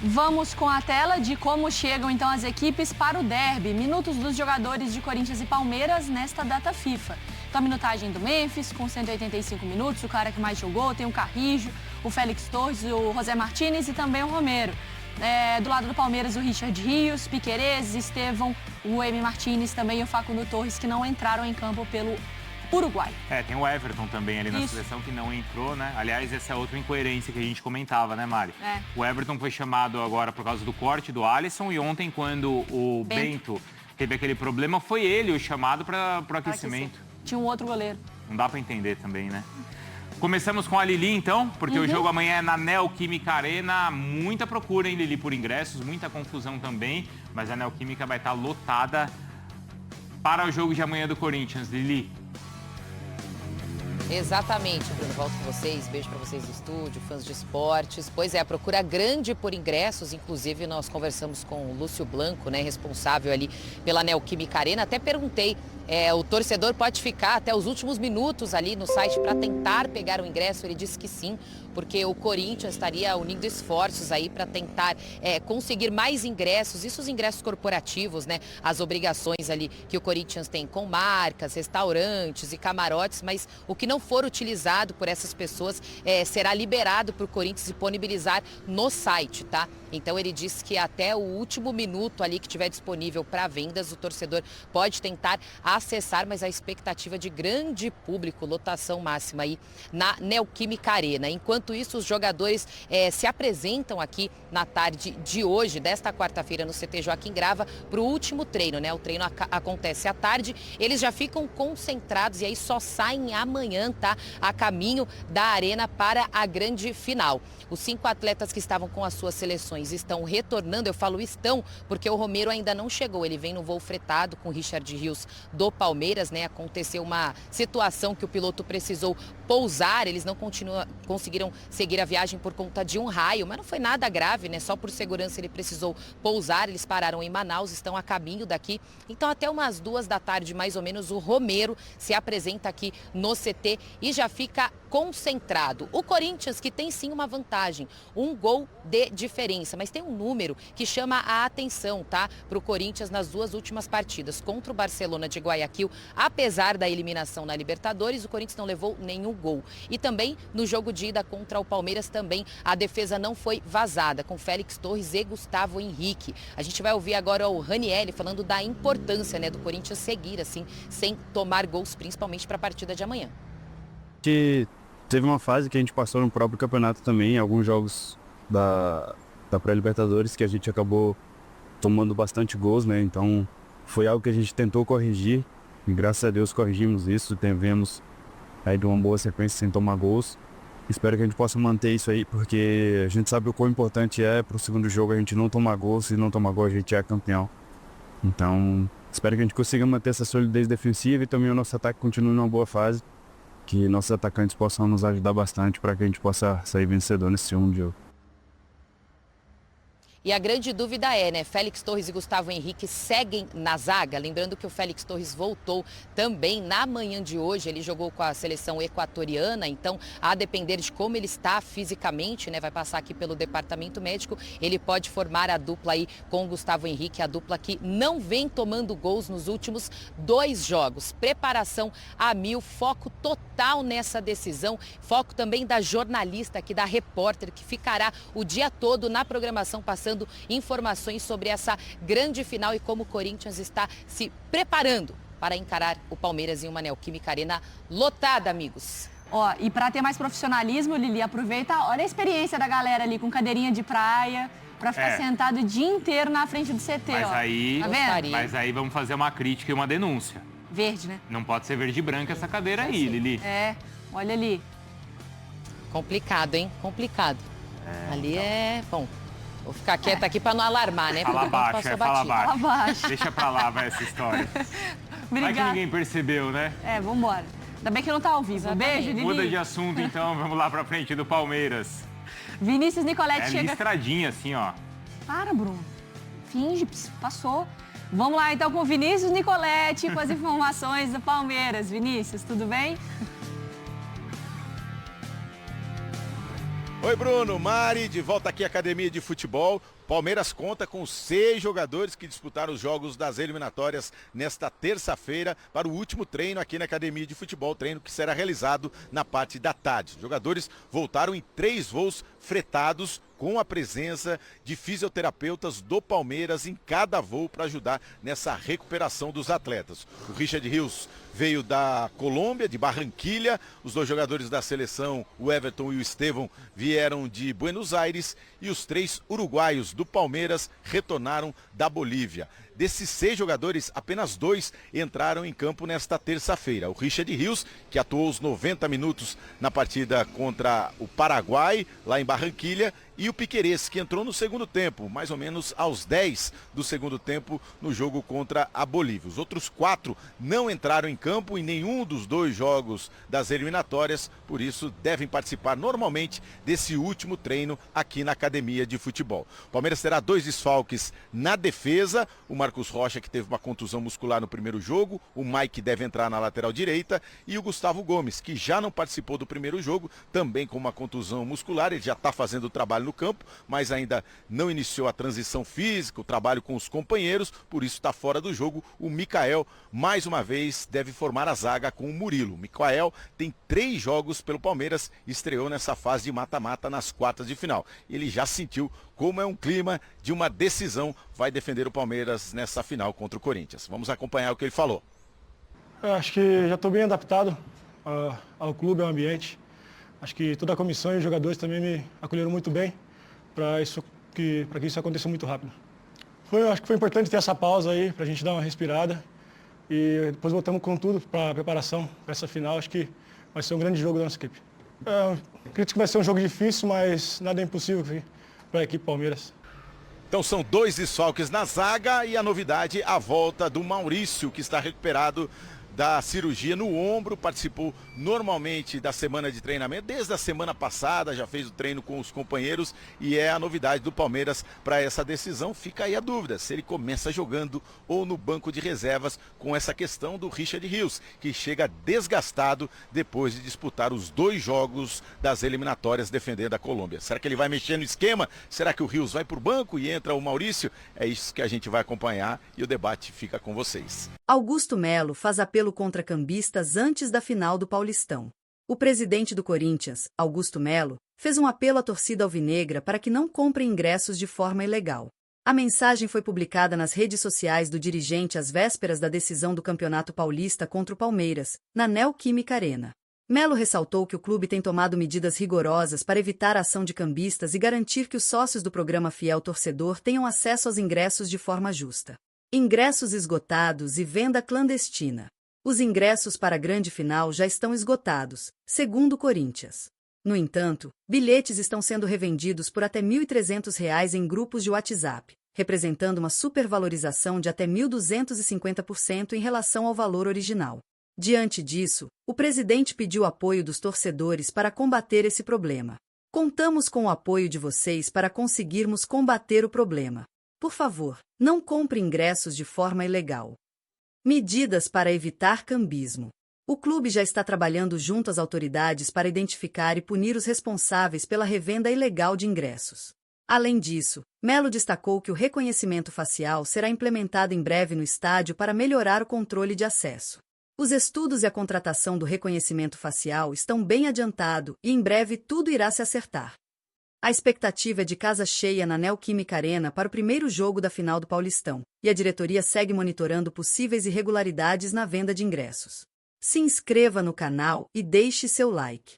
Vamos com a tela de como chegam então as equipes para o derby. Minutos dos jogadores de Corinthians e Palmeiras nesta data FIFA. Então a minutagem do Memphis com 185 minutos, o cara que mais jogou, tem o Carrijo, o Félix Torres, o José Martínez e também o Romero. Do lado do Palmeiras, o Richard Rios, Piquerez, Estevão, o Emi Martínez também e o Facundo Torres, que não entraram em campo pelo Uruguai. Tem o Everton também ali na seleção que não entrou, né? Aliás, essa é outra incoerência que a gente comentava, né, Mari? O Everton foi chamado agora por causa do corte do Alisson e ontem, quando o Bento teve aquele problema, foi ele o chamado para o aquecimento. Tinha um outro goleiro. Não dá para entender também, né? Começamos com a Lili, então, porque o jogo amanhã é na Neoquímica Arena. Muita procura, hein, Lili, por ingressos, muita confusão também, mas a Neoquímica vai estar lotada para o jogo de amanhã do Corinthians. Lili. Exatamente, Bruno. Volto com vocês. Beijo para vocês do estúdio, fãs de esportes. Pois é, a procura grande por ingressos. Inclusive, nós conversamos com o Lúcio Blanco, né, responsável ali pela Neoquímica Arena. Até perguntei, o torcedor pode ficar até os últimos minutos ali no site para tentar pegar o ingresso? Ele disse que sim, porque o Corinthians estaria unindo esforços aí para tentar conseguir mais ingressos. Isso os ingressos corporativos, né? As obrigações ali que o Corinthians tem com marcas, restaurantes e camarotes, mas o que não for utilizado por essas pessoas será liberado para o Corinthians disponibilizar no site, tá? Então ele disse que até o último minuto ali que tiver disponível para vendas, o torcedor pode tentar acessar, mas a expectativa de grande público, lotação máxima aí na Neoquímica Arena. Enquanto isso, os jogadores se apresentam aqui na tarde de hoje, desta quarta-feira, no CT Joaquim Grava, para o último treino, né? O treino acontece à tarde, eles já ficam concentrados e aí só saem amanhã, tá? A caminho da arena para a grande final. Os 5 atletas que estavam com as suas seleções estão retornando. Eu falo estão porque o Romero ainda não chegou. Ele vem no voo fretado com o Richard Rios do Palmeiras, né? Aconteceu uma situação que o piloto precisou pousar. Eles não conseguiram seguir a viagem por conta de um raio, mas não foi nada grave, né? Só por segurança ele precisou pousar. Eles pararam em Manaus, estão a caminho daqui. Então até umas 2 da tarde, mais ou menos, o Romero se apresenta aqui no CT e já fica concentrado. O Corinthians, que tem sim uma vantagem, um gol de diferença, mas tem um número que chama a atenção, tá? Para o Corinthians nas 2 últimas partidas. Contra o Barcelona de Guayaquil, apesar da eliminação na Libertadores, o Corinthians não levou nenhum gol. E também no jogo de ida contra o Palmeiras também a defesa não foi vazada, com Félix Torres e Gustavo Henrique. A gente vai ouvir agora o Ranieri falando da importância, né, do Corinthians seguir assim, sem tomar gols, principalmente para a partida de amanhã. Que teve uma fase que a gente passou no próprio campeonato também, alguns jogos da pré-Libertadores, que a gente acabou tomando bastante gols, né? Então foi algo que a gente tentou corrigir e graças a Deus corrigimos isso, tivemos aí de uma boa sequência sem tomar gols. Espero que a gente possa manter isso aí, porque a gente sabe o quão importante é para o segundo jogo a gente não tomar gol. Se não tomar gol a gente é campeão. Então espero que a gente consiga manter essa solidez defensiva e também o nosso ataque continue numa boa fase, que nossos atacantes possam nos ajudar bastante para que a gente possa sair vencedor nesse segundo jogo. E a grande dúvida é, né, Félix Torres e Gustavo Henrique seguem na zaga? Lembrando que o Félix Torres voltou também na manhã de hoje, ele jogou com a seleção equatoriana, então a depender de como ele está fisicamente, né, vai passar aqui pelo departamento médico, ele pode formar a dupla aí com o Gustavo Henrique, a dupla que não vem tomando gols nos últimos 2 jogos. Preparação a mil, foco total nessa decisão, foco também da jornalista aqui, da repórter, que ficará o dia todo na programação passando informações sobre essa grande final e como o Corinthians está se preparando para encarar o Palmeiras em uma Neoquímica Arena lotada, amigos. E para ter mais profissionalismo, Lili, aproveita, olha a experiência da galera ali com cadeirinha de praia, para ficar sentado o dia inteiro na frente do CT, mas aí, tá vendo? Mas aí vamos fazer uma crítica e uma denúncia. Verde, né? Não pode ser verde e branca essa cadeira aí, Lili. Olha ali. Complicado, hein? Complicado. Ali bom. Vou ficar quieta aqui para não alarmar, né? Fala baixo, fala baixo. Deixa pra lá, vai, essa história. Vai que ninguém percebeu, né? Vambora. Ainda bem que não tá ao vivo. Exatamente. Beijo, Lili. Muda de assunto, então. Vamos lá pra frente do Palmeiras. Vinícius Nicoletti chega... listradinha, assim, ó. Para, Bruno. Finge, passou. Vamos lá, então, com o Vinícius Nicoletti, com as informações do Palmeiras. Vinícius, tudo bem? Oi, Bruno, Mari, de volta aqui à Academia de Futebol. Palmeiras conta com 6 jogadores que disputaram os jogos das eliminatórias nesta terça-feira para o último treino aqui na Academia de Futebol, treino que será realizado na parte da tarde. Os jogadores voltaram em 3 voos fretados com a presença de fisioterapeutas do Palmeiras em cada voo para ajudar nessa recuperação dos atletas. O Richard Rios veio da Colômbia, de Barranquilha. Os 2 jogadores da seleção, o Everton e o Estevão, vieram de Buenos Aires e os 3 uruguaios do Palmeiras retornaram da Bolívia. Desses 6 jogadores, apenas 2 entraram em campo nesta terça-feira. O Richard Rios, que atuou os 90 minutos na partida contra o Paraguai, lá em Barranquilha, e o Piquerez, que entrou no segundo tempo, mais ou menos aos 10 do segundo tempo, no jogo contra a Bolívia. Os outros 4 não entraram em campo em nenhum dos 2 jogos das eliminatórias, por isso devem participar normalmente desse último treino aqui na Academia de Futebol. O Palmeiras terá 2 desfalques na defesa, o Marcos Rocha, que teve uma contusão muscular no primeiro jogo, o Mike deve entrar na lateral direita, e o Gustavo Gomes, que já não participou do primeiro jogo, também com uma contusão muscular. Ele já está fazendo o trabalho no campo, mas ainda não iniciou a transição física, o trabalho com os companheiros, por isso está fora do jogo. O Mikael, mais uma vez, deve formar a zaga com o Murilo. O Mikael tem 3 jogos pelo Palmeiras, estreou nessa fase de mata-mata nas quartas de final. Ele já sentiu como é um clima de uma decisão, vai defender o Palmeiras nessa final contra o Corinthians. Vamos acompanhar o que ele falou. Eu acho que já estou bem adaptado ao clube, ao ambiente. Acho que toda a comissão e os jogadores também me acolheram muito bem para que isso aconteça muito rápido. Acho que foi importante ter essa pausa aí para a gente dar uma respirada e depois voltamos com tudo para a preparação para essa final. Acho que vai ser um grande jogo da nossa equipe. Acredito que vai ser um jogo difícil, mas nada é impossível para a equipe Palmeiras. Então são 2 desfalques na zaga e a novidade, a volta do Maurício, que está recuperado da cirurgia no ombro, participou normalmente da semana de treinamento, desde a semana passada, já fez o treino com os companheiros e é a novidade do Palmeiras para essa decisão. Fica aí a dúvida, se ele começa jogando ou no banco de reservas, com essa questão do Richard Rios, que chega desgastado depois de disputar os 2 jogos das eliminatórias defendendo a Colômbia. Será que ele vai mexer no esquema? Será que o Rios vai para o banco e entra o Maurício? É isso que a gente vai acompanhar e o debate fica com vocês. Augusto Melo faz apelo contra cambistas antes da final do Paulistão. O presidente do Corinthians, Augusto Melo, fez um apelo à torcida alvinegra para que não compre ingressos de forma ilegal. A mensagem foi publicada nas redes sociais do dirigente às vésperas da decisão do Campeonato Paulista contra o Palmeiras, na Neoquímica Arena. Melo ressaltou que o clube tem tomado medidas rigorosas para evitar a ação de cambistas e garantir que os sócios do programa Fiel Torcedor tenham acesso aos ingressos de forma justa. Ingressos esgotados e venda clandestina. Os ingressos para a grande final já estão esgotados, segundo o Corinthians. No entanto, bilhetes estão sendo revendidos por até R$ 1.300 em grupos de WhatsApp, representando uma supervalorização de até 1.250% em relação ao valor original. Diante disso, o presidente pediu apoio dos torcedores para combater esse problema. Contamos com o apoio de vocês para conseguirmos combater o problema. Por favor, não compre ingressos de forma ilegal. Medidas para evitar cambismo. O clube já está trabalhando junto às autoridades para identificar e punir os responsáveis pela revenda ilegal de ingressos. Além disso, Melo destacou que o reconhecimento facial será implementado em breve no estádio para melhorar o controle de acesso. Os estudos e a contratação do reconhecimento facial estão bem adiantados e em breve tudo irá se acertar. A expectativa é de casa cheia na Neoquímica Arena para o primeiro jogo da final do Paulistão, e a diretoria segue monitorando possíveis irregularidades na venda de ingressos. Se inscreva no canal e deixe seu like.